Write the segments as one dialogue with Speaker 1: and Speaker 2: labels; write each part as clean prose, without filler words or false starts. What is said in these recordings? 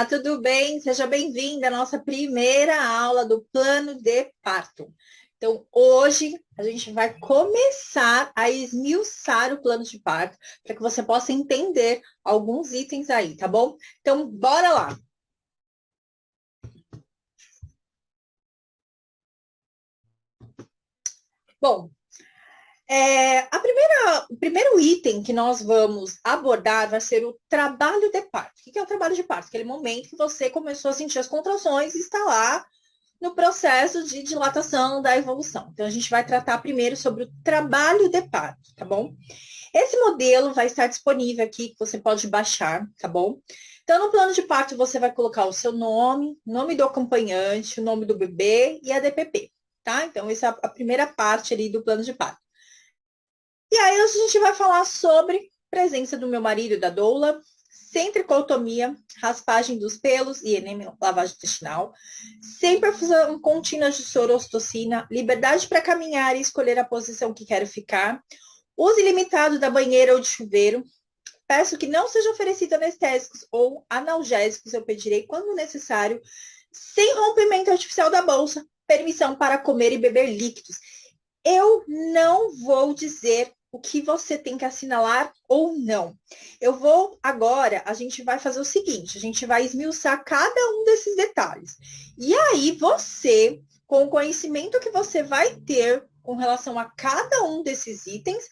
Speaker 1: Olá, tudo bem? Seja bem-vinda à nossa primeira aula do plano de parto. Então, hoje a gente vai começar a esmiuçar o plano de parto para que você possa entender alguns itens aí, tá bom? Então, bora lá. Bom, o primeiro item que nós vamos abordar vai ser o trabalho de parto. O que é o trabalho de parto? Aquele momento que você começou a sentir as contrações e está lá no processo de dilatação da evolução. Então, a gente vai tratar primeiro sobre o trabalho de parto, tá bom? Esse modelo vai estar disponível aqui, que você pode baixar, tá bom? Então, no plano de parto, você vai colocar o seu nome, nome do acompanhante, o nome do bebê e a DPP, tá? Então, essa é a primeira parte ali do plano de parto. E aí, a gente vai falar sobre presença do meu marido, da doula, sem tricotomia, raspagem dos pelos e enema lavagem intestinal, sem perfusão contínua de sorostocina, liberdade para caminhar e escolher a posição que quero ficar, uso ilimitado da banheira ou de chuveiro, peço que não seja oferecido anestésicos ou analgésicos, eu pedirei quando necessário, sem rompimento artificial da bolsa, permissão para comer e beber líquidos. Eu não vou dizer o que você tem que assinalar ou não. Eu vou agora, a gente vai fazer o seguinte, a gente vai esmiuçar cada um desses detalhes. E aí você, com o conhecimento que você vai ter com relação a cada um desses itens,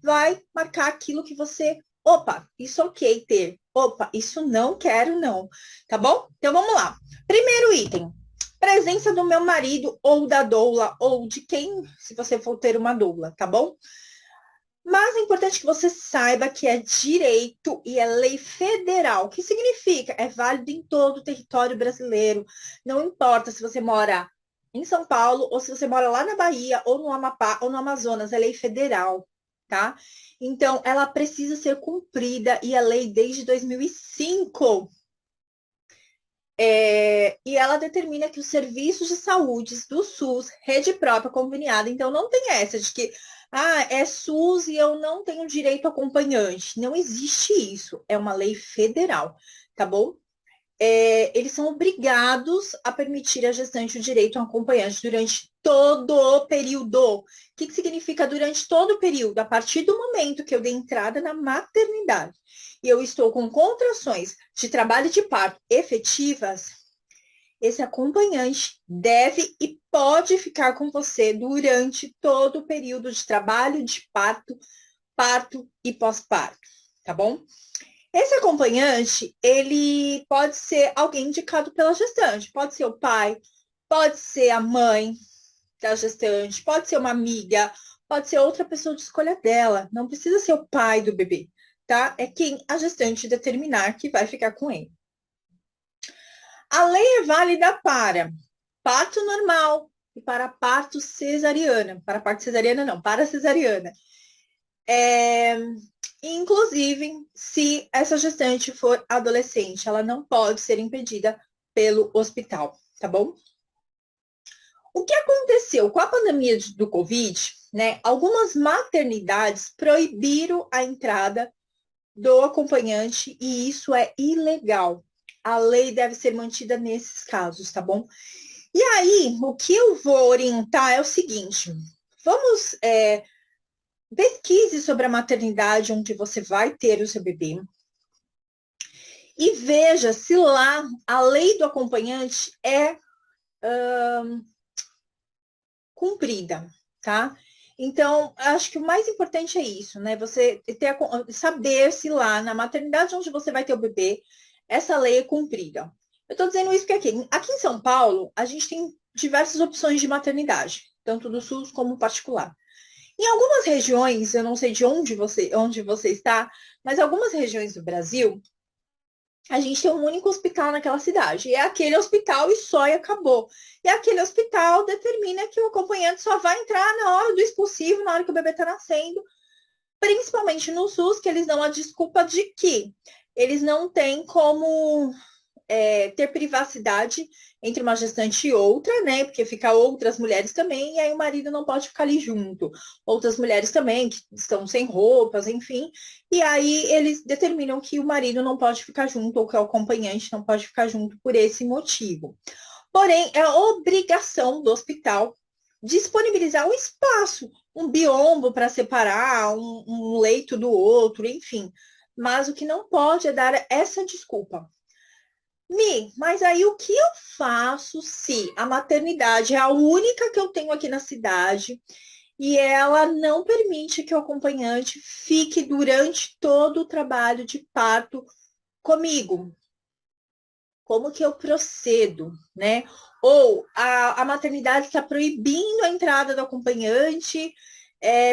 Speaker 1: vai marcar aquilo que você, opa, isso ok ter. Opa, isso não quero não. Tá bom? Então vamos lá. Primeiro item, presença do meu marido ou da doula ou de quem, se você for ter uma doula, tá bom? Mas é importante que você saiba que é direito e é lei federal. O que significa? É válido em todo o território brasileiro. Não importa se você mora em São Paulo ou se você mora lá na Bahia ou no Amapá ou no Amazonas, é lei federal, tá? Então, ela precisa ser cumprida e é lei desde 2005. E ela determina que os serviços de saúde do SUS, rede própria conveniada, então não tem essa de que é SUS e eu não tenho direito a acompanhante. Não existe isso. É uma lei federal, tá bom? Eles são obrigados a permitir à gestante o direito a um acompanhante durante todo o período. O que significa durante todo o período? A partir do momento que eu dei entrada na maternidade e eu estou com contrações de trabalho de parto efetivas, esse acompanhante deve e pode ficar com você durante todo o período de trabalho de parto, parto e pós-parto, tá bom? Esse acompanhante, ele pode ser alguém indicado pela gestante, pode ser o pai, pode ser a mãe da gestante, pode ser uma amiga, pode ser outra pessoa de escolha dela, não precisa ser o pai do bebê, tá? É quem a gestante determinar que vai ficar com ele. A lei é válida para parto normal e para parto cesariana. Para parto cesariana, não, para cesariana. Inclusive, se essa gestante for adolescente, ela não pode ser impedida pelo hospital, tá bom? O que aconteceu com a pandemia do Covid, né? Algumas maternidades proibiram a entrada do acompanhante e isso é ilegal. A lei deve ser mantida nesses casos, tá bom? E aí, o que eu vou orientar é o seguinte: vamos pesquise sobre a maternidade onde você vai ter o seu bebê e veja se lá a lei do acompanhante é cumprida, tá? Então, acho que o mais importante é isso, né? Você saber se lá na maternidade onde você vai ter o bebê, essa lei é cumprida. Eu estou dizendo isso porque aqui em São Paulo, a gente tem diversas opções de maternidade, tanto do SUS como particular. Em algumas regiões, eu não sei de onde você está, mas algumas regiões do Brasil, a gente tem um único hospital naquela cidade. E é aquele hospital e só e acabou. E aquele hospital determina que o acompanhante só vai entrar na hora do expulsivo, na hora que o bebê está nascendo, principalmente no SUS, que eles dão a desculpa de que eles não têm como ter privacidade entre uma gestante e outra, né? Porque fica outras mulheres também, e aí o marido não pode ficar ali junto. Outras mulheres também, que estão sem roupas, enfim. E aí eles determinam que o marido não pode ficar junto, ou que o acompanhante não pode ficar junto por esse motivo. Porém, é obrigação do hospital disponibilizar um espaço, um biombo para separar um leito do outro, enfim. Mas o que não pode é dar essa desculpa. Mas aí o que eu faço se a maternidade é a única que eu tenho aqui na cidade e ela não permite que o acompanhante fique durante todo o trabalho de parto comigo? Como que eu procedo, né? Ou a maternidade está proibindo a entrada do acompanhante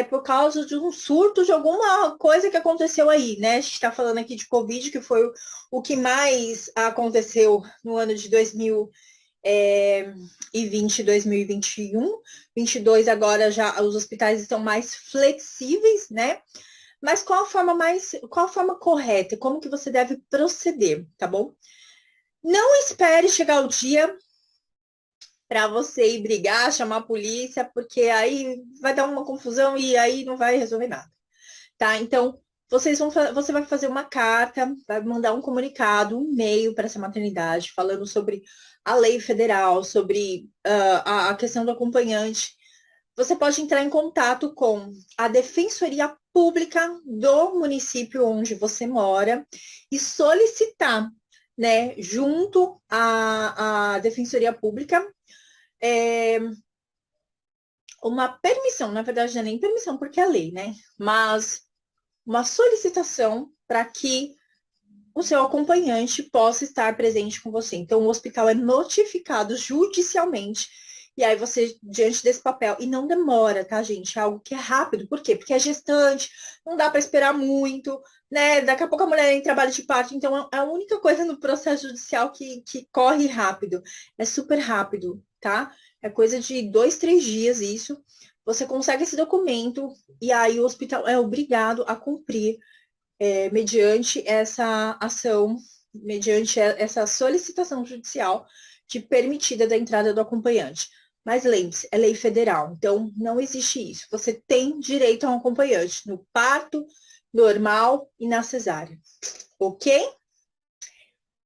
Speaker 1: por causa de um surto de alguma coisa que aconteceu aí, né? A gente está falando aqui de Covid, que foi o que mais aconteceu no ano de 2020, 2021. 22 agora já os hospitais estão mais flexíveis, né? Mas qual a forma correta? Como que você deve proceder, tá bom? Não espere chegar o dia para você ir brigar, chamar a polícia, porque aí vai dar uma confusão e aí não vai resolver nada, tá? Então, você vai fazer uma carta, vai mandar um comunicado, um e-mail para essa maternidade, falando sobre a lei federal, sobre a questão do acompanhante. Você pode entrar em contato com a Defensoria Pública do município onde você mora e solicitar, né, junto à Defensoria Pública, é, uma permissão, na verdade não é nem permissão porque é lei, né? Mas uma solicitação para que o seu acompanhante possa estar presente com você. Então, o hospital é notificado judicialmente. E aí você, diante desse papel, e não demora, tá, gente? É algo que é rápido. Por quê? Porque é gestante, não dá para esperar muito, né? Daqui a pouco a mulher entra em trabalho de parto, então é a única coisa no processo judicial que corre rápido. É super rápido, tá? É coisa de 2, 3 dias isso. Você consegue esse documento e aí o hospital é obrigado a cumprir mediante essa ação, mediante essa solicitação judicial de permitida da entrada do acompanhante. Mas lembre-se, é lei federal, então não existe isso. Você tem direito a um acompanhante no parto, normal e na cesárea. Ok?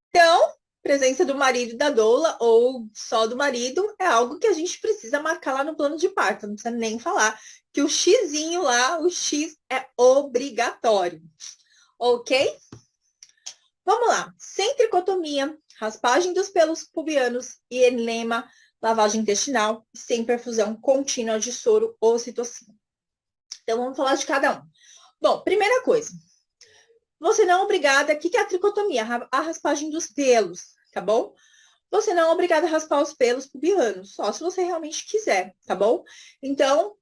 Speaker 1: Então, presença do marido e da doula ou só do marido é algo que a gente precisa marcar lá no plano de parto. Não precisa nem falar que o xizinho lá, o X é obrigatório. Ok? Vamos lá. Sem tricotomia, raspagem dos pelos pubianos e enema, lavagem intestinal, sem perfusão contínua de soro ou ocitocina. Então, vamos falar de cada um. Bom, primeira coisa. Você não é obrigada... O que é a tricotomia? A raspagem dos pelos, tá bom? Você não é obrigada a raspar os pelos pubianos, só se você realmente quiser, tá bom? Então,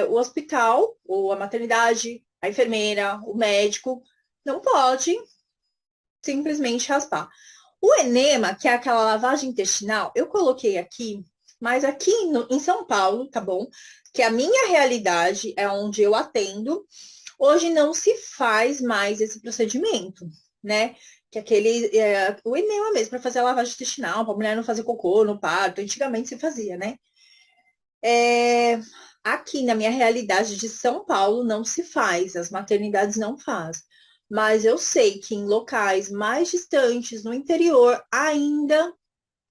Speaker 1: o hospital, ou a maternidade, a enfermeira, o médico, não pode simplesmente raspar. O enema, que é aquela lavagem intestinal, eu coloquei aqui, mas aqui em São Paulo, tá bom? Que a minha realidade é onde eu atendo. Hoje não se faz mais esse procedimento, né? Que o enema mesmo, para fazer a lavagem intestinal, para a mulher não fazer cocô no parto, antigamente se fazia, né? Aqui na minha realidade de São Paulo não se faz, as maternidades não fazem. Mas eu sei que em locais mais distantes, no interior, ainda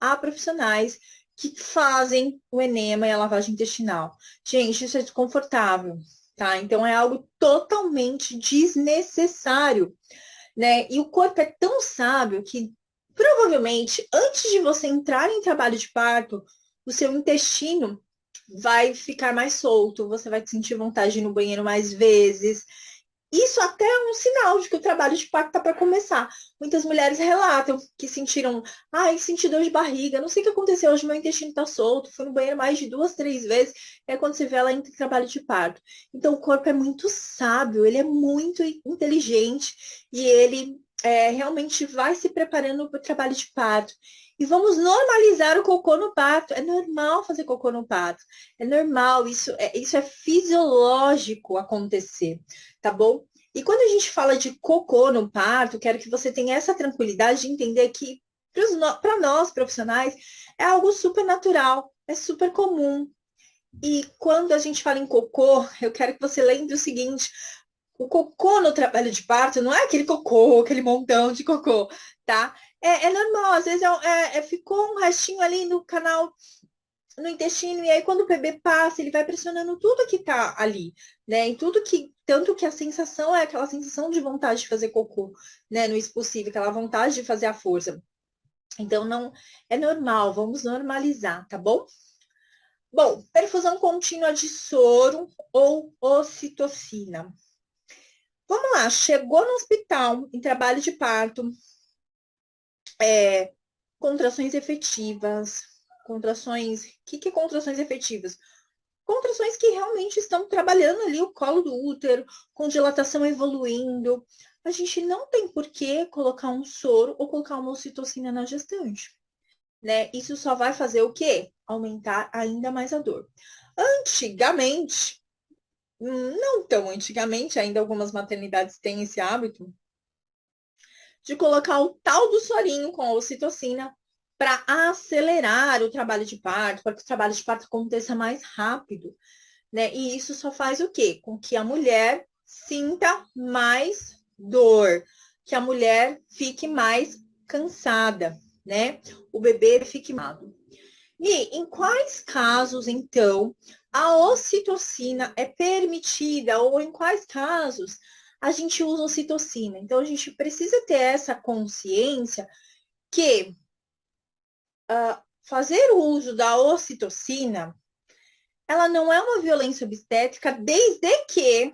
Speaker 1: há profissionais que fazem o enema e a lavagem intestinal. Gente, isso é desconfortável, tá? Então é algo totalmente desnecessário, né? E o corpo é tão sábio que provavelmente antes de você entrar em trabalho de parto, o seu intestino vai ficar mais solto, você vai sentir vontade de ir no banheiro mais vezes. Isso até é um sinal de que o trabalho de parto está para começar. Muitas mulheres relatam que sentiram, senti dor de barriga, não sei o que aconteceu, hoje meu intestino está solto, fui no banheiro mais de 2, 3 vezes, é quando você vê ela entra em trabalho de parto. Então o corpo é muito sábio, ele é muito inteligente e ele realmente vai se preparando para o trabalho de parto. E vamos normalizar o cocô no parto. É normal fazer cocô no parto. É normal, isso é fisiológico acontecer, tá bom? E quando a gente fala de cocô no parto, quero que você tenha essa tranquilidade de entender que Para nós, profissionais, é algo super natural, é super comum. E quando a gente fala em cocô, eu quero que você lembre o seguinte: o cocô no trabalho de parto não é aquele cocô, aquele montão de cocô, tá? É normal, às vezes ficou um restinho ali no canal, no intestino, e aí quando o bebê passa, ele vai pressionando tudo que tá ali, né? E tudo que, tanto que a sensação é aquela sensação de vontade de fazer cocô, né? No expulsivo, aquela vontade de fazer a força. Então, não é normal, vamos normalizar, tá bom? Bom, perfusão contínua de soro ou ocitocina. Vamos lá, chegou no hospital em trabalho de parto, contrações efetivas, contrações. O que é contrações efetivas? Contrações que realmente estão trabalhando ali o colo do útero, com dilatação evoluindo. A gente não tem por que colocar um soro ou colocar uma ocitocina na gestante, né? Isso só vai fazer o quê? Aumentar ainda mais a dor. Antigamente, não tão antigamente, ainda algumas maternidades têm esse hábito de colocar o tal do sorinho com a ocitocina para acelerar o trabalho de parto, para que o trabalho de parto aconteça mais rápido, né? E isso só faz o quê? Com que a mulher sinta mais dor, que a mulher fique mais cansada, né? O bebê fique mal. E em quais casos, então, a ocitocina é permitida ou em quais casos a gente usa ocitocina? Então, a gente precisa ter essa consciência que fazer o uso da ocitocina, ela não é uma violência obstétrica desde que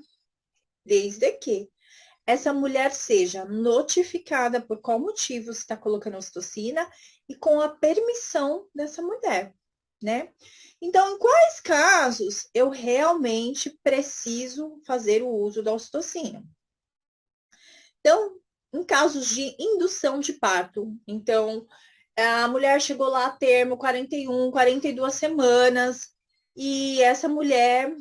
Speaker 1: essa mulher seja notificada por qual motivo você está colocando ocitocina e com a permissão dessa mulher, né? Então, em quais casos eu realmente preciso fazer o uso da ocitocina? Então, em casos de indução de parto, então a mulher chegou lá a termo 41, 42 semanas, e essa mulher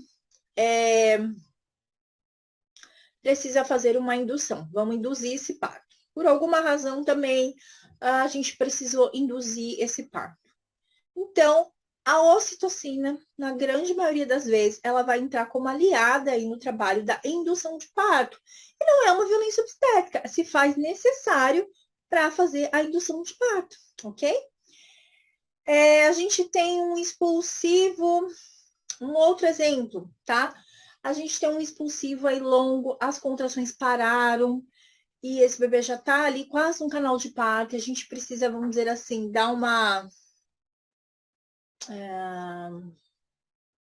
Speaker 1: precisa fazer uma indução. Vamos induzir esse parto. Por alguma razão também a gente precisou induzir esse parto. Então, a ocitocina, na grande maioria das vezes, ela vai entrar como aliada aí no trabalho da indução de parto. E não é uma violência obstétrica, se faz necessário para fazer a indução de parto, ok? A gente tem um expulsivo, um outro exemplo, tá? A gente tem um expulsivo aí longo, as contrações pararam, e esse bebê já tá ali quase no canal de parto, a gente precisa, vamos dizer assim, dar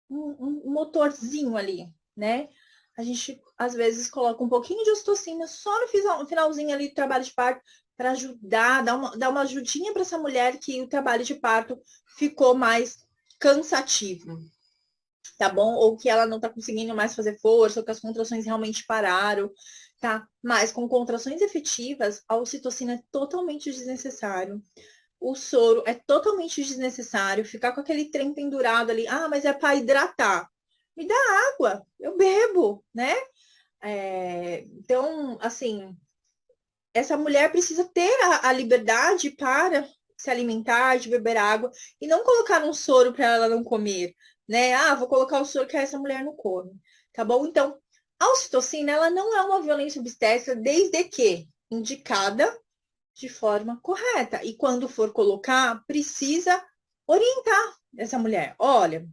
Speaker 1: um motorzinho ali, né? A gente, às vezes, coloca um pouquinho de ocitocina só no finalzinho ali do trabalho de parto para ajudar, dar uma ajudinha para essa mulher que o trabalho de parto ficou mais cansativo, tá bom? Ou que ela não tá conseguindo mais fazer força, ou que as contrações realmente pararam, tá? Mas com contrações efetivas, a ocitocina é totalmente desnecessário. O soro é totalmente desnecessário. Ficar com aquele trem pendurado ali, mas é para hidratar. Me dá água, eu bebo, né? Então, assim, essa mulher precisa ter a liberdade para se alimentar, de beber água, e não colocar um soro para ela não comer, né? Vou colocar o soro que essa mulher não come, tá bom? Então, a ocitocina, ela não é uma violência obstétrica desde que indicada de forma correta. E quando for colocar, precisa orientar essa mulher. Olha,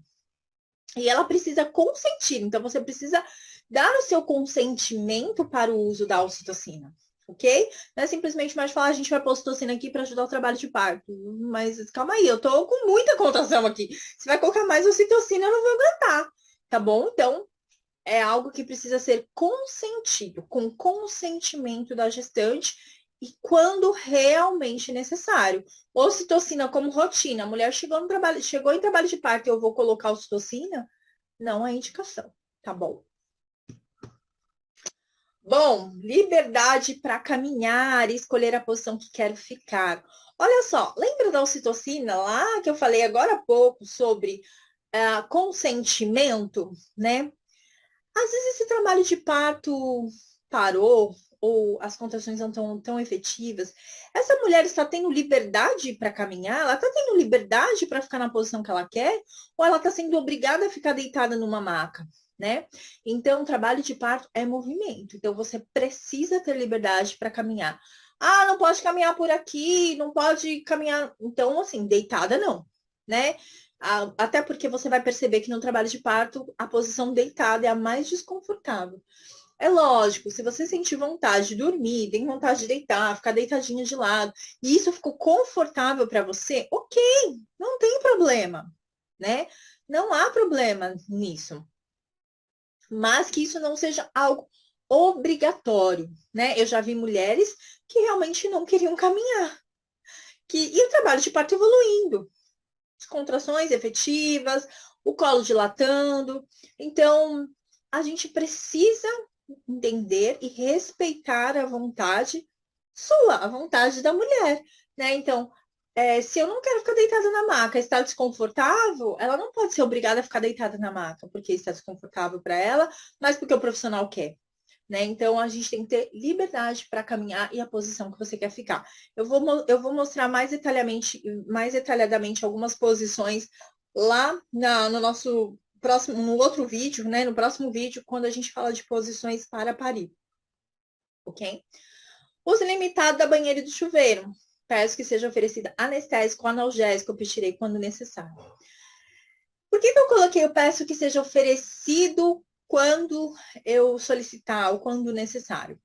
Speaker 1: e ela precisa consentir. Então, você precisa dar o seu consentimento para o uso da ocitocina. Ok? Não é simplesmente mais falar, a gente vai pôr ocitocina aqui para ajudar o trabalho de parto. Mas calma aí, eu tô com muita contração aqui. Se vai colocar mais ocitocina, eu não vou aguentar. Tá bom? Então, é algo que precisa ser consentido, com consentimento da gestante e quando realmente necessário. Ocitocina como rotina. A mulher chegou em trabalho de parto e eu vou colocar ocitocina? Não é indicação, tá bom? Bom, liberdade para caminhar e escolher a posição que quero ficar. Olha só, lembra da ocitocina lá que eu falei agora há pouco sobre consentimento, né? Às vezes esse trabalho de parto parou, ou as contrações não estão tão efetivas, essa mulher está tendo liberdade para caminhar? Ela está tendo liberdade para ficar na posição que ela quer? Ou ela está sendo obrigada a ficar deitada numa maca? Né? Então, o trabalho de parto é movimento. Então, você precisa ter liberdade para caminhar. Ah, não pode caminhar por aqui, não pode caminhar. Então, assim, deitada não, né? Até porque você vai perceber que no trabalho de parto, a posição deitada é a mais desconfortável. É lógico, se você sentir vontade de dormir, tem vontade de deitar, ficar deitadinha de lado, e isso ficou confortável para você, ok, não tem problema, né? Não há problema nisso. Mas que isso não seja algo obrigatório, né? Eu já vi mulheres que realmente não queriam caminhar. E o trabalho de parto evoluindo, as contrações efetivas, o colo dilatando. Então, a gente precisa entender e respeitar a vontade sua, a vontade da mulher, né? Então, se eu não quero ficar deitada na maca, está desconfortável, ela não pode ser obrigada a ficar deitada na maca, porque está desconfortável para ela, mas porque o profissional quer. Né? Então, a gente tem que ter liberdade para caminhar e a posição que você quer ficar. Eu vou mostrar mais detalhadamente algumas posições lá no nosso próximo, no outro vídeo, né? No próximo vídeo, quando a gente fala de posições para parir, ok? Uso limitado da banheira e do chuveiro. Peço que seja oferecida anestésico, analgésico, petirei quando necessário. Por que eu coloquei o peço que seja oferecido quando eu solicitar ou quando necessário?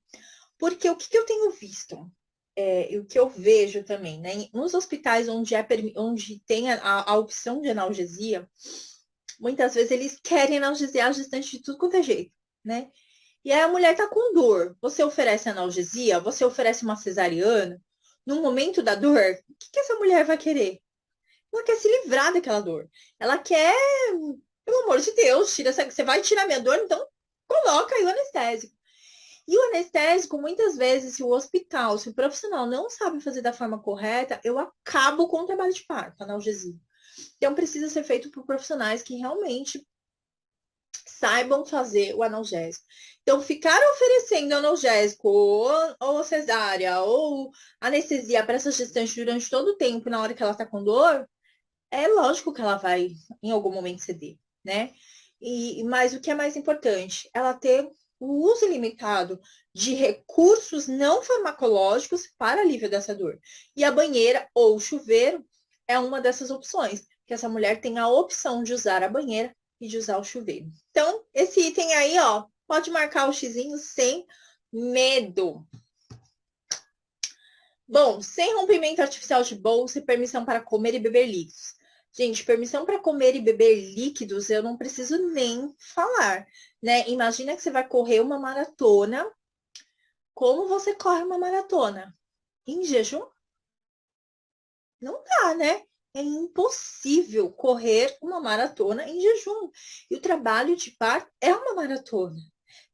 Speaker 1: Porque o que eu tenho visto, e o que eu vejo também, né? Nos hospitais onde tem a opção de analgesia, muitas vezes eles querem analgesiar a gestante de tudo quanto é jeito, né? E aí a mulher tá com dor. Você oferece analgesia, você oferece uma cesariana. No momento da dor, o que essa mulher vai querer? Ela quer se livrar daquela dor. Ela quer, pelo amor de Deus, você vai tirar minha dor, então coloca aí o anestésico. E o anestésico, muitas vezes, se o hospital, se o profissional não sabe fazer da forma correta, eu acabo com o trabalho de parto, analgesia. Então, precisa ser feito por profissionais que realmente saibam fazer o analgésico. Então, ficar oferecendo analgésico ou cesárea ou anestesia para essa gestante durante todo o tempo, na hora que ela está com dor, é lógico que ela vai, em algum momento, ceder, né? Mas o que é mais importante? Ela ter o uso ilimitado de recursos não farmacológicos para alívio dessa dor. E a banheira ou o chuveiro é uma dessas opções, que essa mulher tem a opção de usar a banheira e de usar o chuveiro. Então, esse item aí, ó, pode marcar o xizinho sem medo. Bom, sem rompimento artificial de bolsa e permissão para comer e beber líquidos. Gente, permissão para comer e beber líquidos, eu não preciso nem falar, né? Imagina que você vai correr uma maratona. Como você corre uma maratona? Em jejum? Não dá, né? É impossível correr uma maratona em jejum. E o trabalho de parto é uma maratona.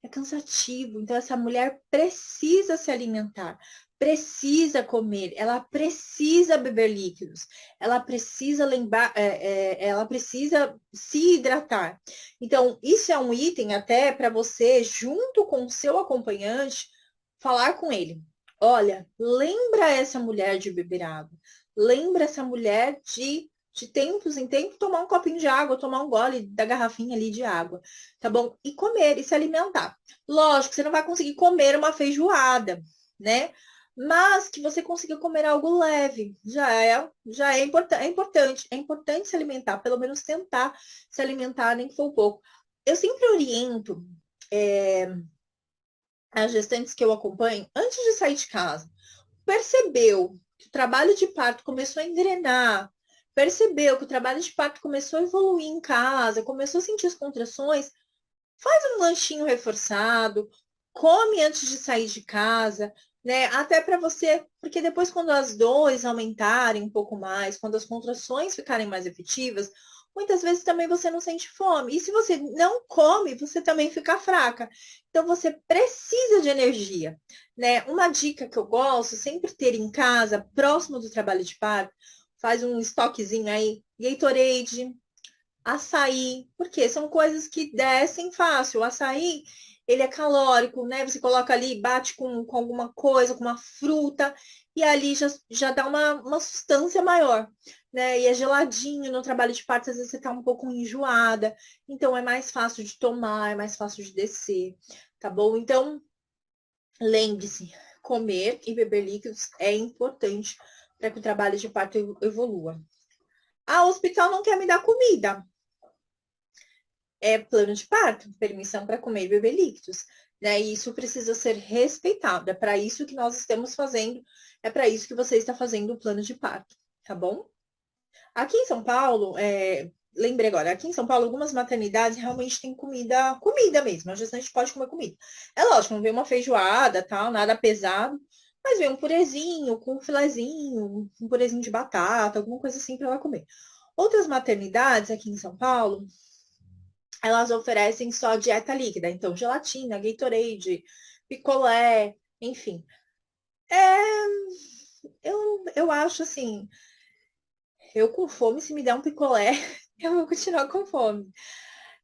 Speaker 1: É cansativo. Então, essa mulher precisa se alimentar, precisa comer, ela precisa beber líquidos, ela precisa lembrar, ela precisa se hidratar. Então, isso é um item até para você, junto com o seu acompanhante, falar com ele. Olha, lembra essa mulher de beber água. Lembra essa mulher de tempos em tempos tomar um copinho de água, tomar um gole da garrafinha ali de água, tá bom? E comer e se alimentar. Lógico, você não vai conseguir comer uma feijoada, né? Mas que você consiga comer algo leve, é importante se alimentar, pelo menos tentar se alimentar, nem que for um pouco. Eu sempre oriento as gestantes que eu acompanho, antes de sair de casa, percebeu que o trabalho de parto começou a engrenar, percebeu que o trabalho de parto começou a evoluir em casa, começou a sentir as contrações, faz um lanchinho reforçado, come antes de sair de casa, né? Até para você, porque depois quando as dores aumentarem um pouco mais, quando as contrações ficarem mais efetivas, muitas vezes também você não sente fome. E se você não come, você também fica fraca. Então você precisa de energia, né? Uma dica que eu gosto, sempre ter em casa, próximo do trabalho de parto, faz um estoquezinho aí, Gatorade, açaí, porque são coisas que descem fácil. O açaí, ele é calórico, né? Você coloca ali, bate com alguma coisa, com uma fruta, e ali já dá uma sustância maior, né? E é geladinho no trabalho de parto, às vezes você tá um pouco enjoada, então é mais fácil de tomar, é mais fácil de descer, tá bom? Então, lembre-se, comer e beber líquidos é importante para que o trabalho de parto evolua. Ah, o hospital não quer me dar comida. É plano de parto, permissão para comer e beber líquidos. Né? E isso precisa ser respeitado. É para isso que nós estamos fazendo, é para isso que você está fazendo o plano de parto, tá bom? Aqui em São Paulo, lembrei agora, aqui em São Paulo, algumas maternidades realmente têm comida mesmo. A gestante pode comer comida. É lógico, não vem uma feijoada, tal, nada pesado, mas vem um purezinho, com um filezinho, um purezinho de batata, alguma coisa assim para ela comer. Outras maternidades aqui em São Paulo, elas oferecem só dieta líquida, então gelatina, Gatorade, picolé, enfim. Eu acho assim, eu com fome, se me der um picolé, eu vou continuar com fome,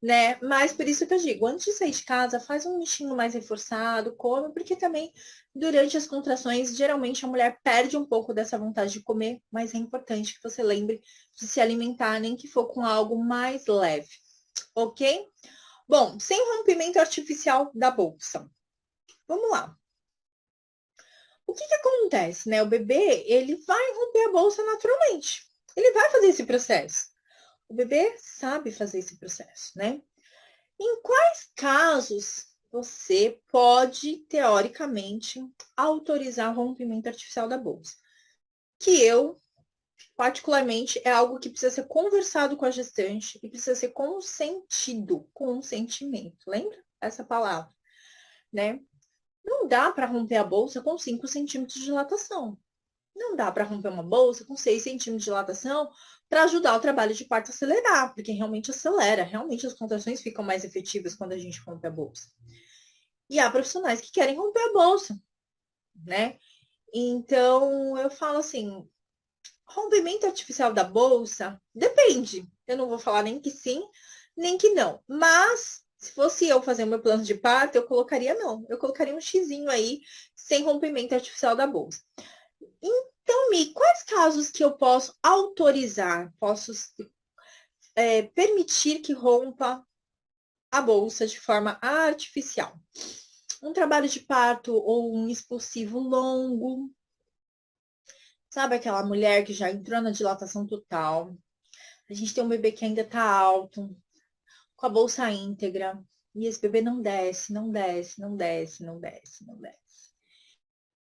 Speaker 1: né? Mas por isso que eu digo, antes de sair de casa, faz um lanchinho mais reforçado, come, porque também durante as contrações, geralmente a mulher perde um pouco dessa vontade de comer, mas é importante que você lembre de se alimentar, nem que for com algo mais leve, ok? Bom, sem rompimento artificial da bolsa. Vamos lá. O que acontece, né? O bebê, ele vai romper a bolsa naturalmente. Ele vai fazer esse processo. O bebê sabe fazer esse processo, né? Em quais casos você pode, teoricamente, autorizar o rompimento artificial da bolsa? Que eu, particularmente, é algo que precisa ser conversado com a gestante e precisa ser consentido, consentimento. Lembra essa palavra, né? Não dá para romper a bolsa com 5 centímetros de dilatação. Não dá para romper uma bolsa com 6 centímetros de dilatação para ajudar o trabalho de parto a acelerar, porque realmente acelera, realmente as contrações ficam mais efetivas quando a gente rompe a bolsa. E há profissionais que querem romper a bolsa, né? Então, eu falo assim, rompimento artificial da bolsa, depende. Eu não vou falar nem que sim, nem que não. Mas, se fosse eu fazer o meu plano de parto, eu colocaria não. Eu colocaria um xizinho aí, sem rompimento artificial da bolsa. Então, Mi, quais casos que eu posso autorizar, posso permitir que rompa a bolsa de forma artificial? Um trabalho de parto ou um expulsivo longo, sabe aquela mulher que já entrou na dilatação total? A gente tem um bebê que ainda tá alto, com a bolsa íntegra, e esse bebê não desce, não desce, não desce, não desce, não desce.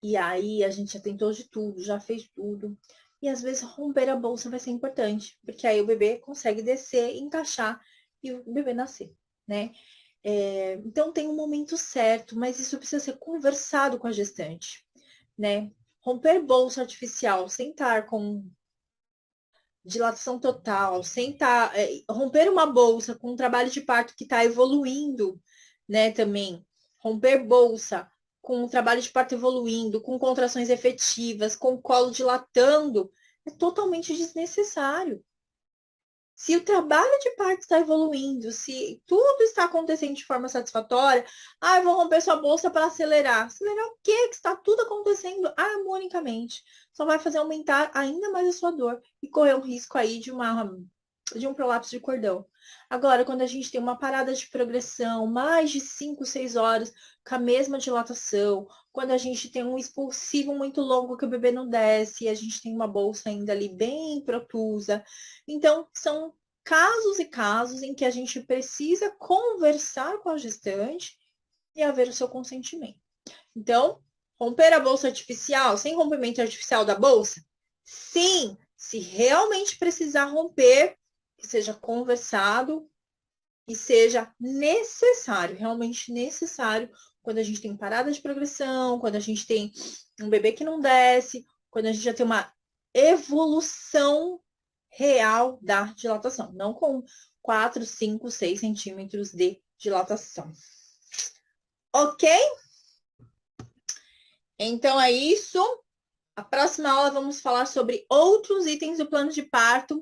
Speaker 1: E aí a gente já tentou de tudo, já fez tudo. E às vezes romper a bolsa vai ser importante, porque aí o bebê consegue descer, encaixar e o bebê nascer, né? Então tem um momento certo, mas isso precisa ser conversado com a gestante, né? Romper bolsa artificial sem estar com dilatação total, sem estar, romper uma bolsa com um trabalho de parto que está evoluindo, né, também, romper bolsa com o trabalho de parto evoluindo, com contrações efetivas, com o colo dilatando, é totalmente desnecessário. Se o trabalho de parto está evoluindo, se tudo está acontecendo de forma satisfatória, eu vou romper sua bolsa para acelerar. Acelerar o quê? Que está tudo acontecendo harmonicamente. Só vai fazer aumentar ainda mais a sua dor e correr um risco aí de um prolapso de cordão. Agora, quando a gente tem uma parada de progressão, mais de 5, 6 horas, com a mesma dilatação, quando a gente tem um expulsivo muito longo que o bebê não desce, e a gente tem uma bolsa ainda ali bem protusa, então, são casos e casos em que a gente precisa conversar com a gestante e haver o seu consentimento. Então, romper a bolsa artificial, sem rompimento artificial da bolsa? Sim, se realmente precisar romper, que seja conversado e seja necessário, realmente necessário, quando a gente tem parada de progressão, quando a gente tem um bebê que não desce, quando a gente já tem uma evolução real da dilatação, não com 4, 5, 6 centímetros de dilatação. Ok? Então é isso. A próxima aula vamos falar sobre outros itens do plano de parto.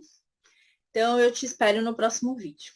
Speaker 1: Então eu te espero no próximo vídeo.